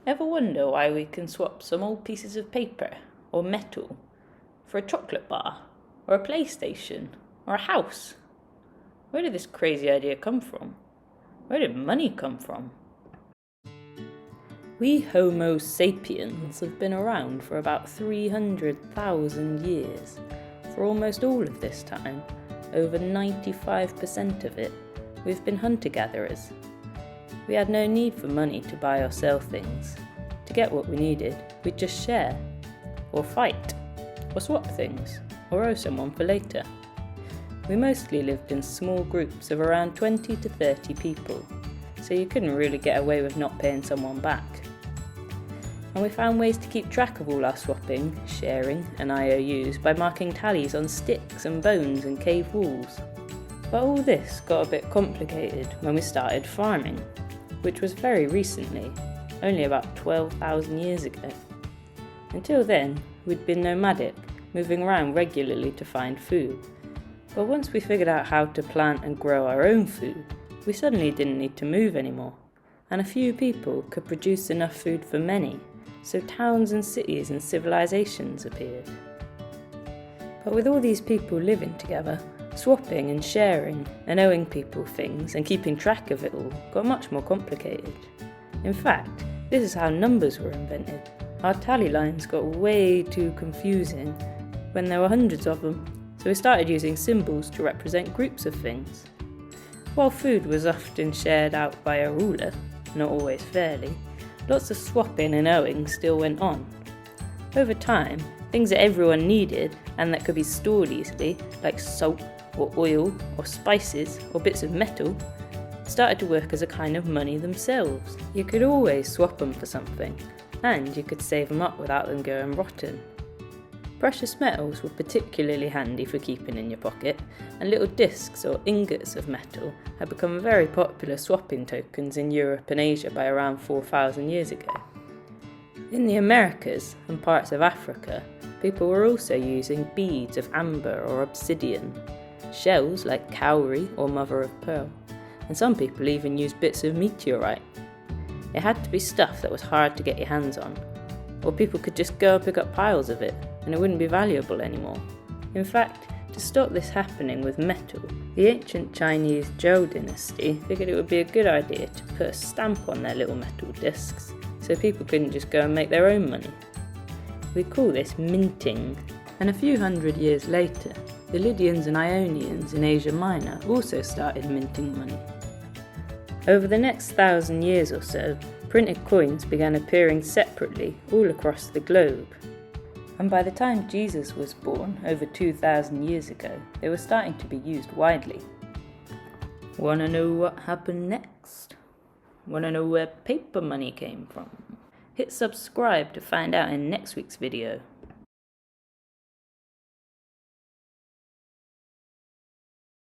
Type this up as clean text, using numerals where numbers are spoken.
Ever wonder why we can swap some old pieces of paper or metal for a chocolate bar or a PlayStation or a house? Where did this crazy idea come from? Where did money come from? We Homo sapiens have been around for about 300,000 years. For almost all of this time, over 95% of it, we've been hunter-gatherers. We had no need for money to buy or sell things. To get what we needed, we'd just share, or fight, or swap things, or owe someone for later. We mostly lived in small groups of around 20 to 30 people, so you couldn't really get away with not paying someone back. And we found ways to keep track of all our swapping, sharing, and IOUs by marking tallies on sticks and bones and cave walls. But all this got a bit complicated when we started farming, which was very recently, only about 12,000 years ago. Until then, we'd been nomadic, moving around regularly to find food. But once we figured out how to plant and grow our own food, we suddenly didn't need to move anymore, and a few people could produce enough food for many, so towns and cities and civilizations appeared. But with all these people living together, swapping and sharing and owing people things and keeping track of it all got much more complicated. In fact, this is how numbers were invented. Our tally lines got way too confusing when there were hundreds of them, so we started using symbols to represent groups of things. While food was often shared out by a ruler, not always fairly, lots of swapping and owing still went on. Over time, things that everyone needed and that could be stored easily, like salt or oil or spices or bits of metal, started to work as a kind of money themselves. You could always swap them for something, and you could save them up without them going rotten. Precious metals were particularly handy for keeping in your pocket, and little discs or ingots of metal had become very popular swapping tokens in Europe and Asia by around 4,000 years ago. In the Americas and parts of Africa, people were also using beads of amber or obsidian, shells like cowrie or mother of pearl, and some people even used bits of meteorite. It had to be stuff that was hard to get your hands on, or people could just go and pick up piles of it and it wouldn't be valuable anymore. In fact, to stop this happening with metal, the ancient Chinese Zhou dynasty figured it would be a good idea to put a stamp on their little metal discs so people couldn't just go and make their own money. We call this minting, and a few hundred years later, the Lydians and Ionians in Asia Minor also started minting money. Over the next 1,000 years or so, printed coins began appearing separately all across the globe. And by the time Jesus was born, over 2,000 years ago, they were starting to be used widely. Wanna know what happened next? Wanna know where paper money came from? Hit subscribe to find out in next week's video.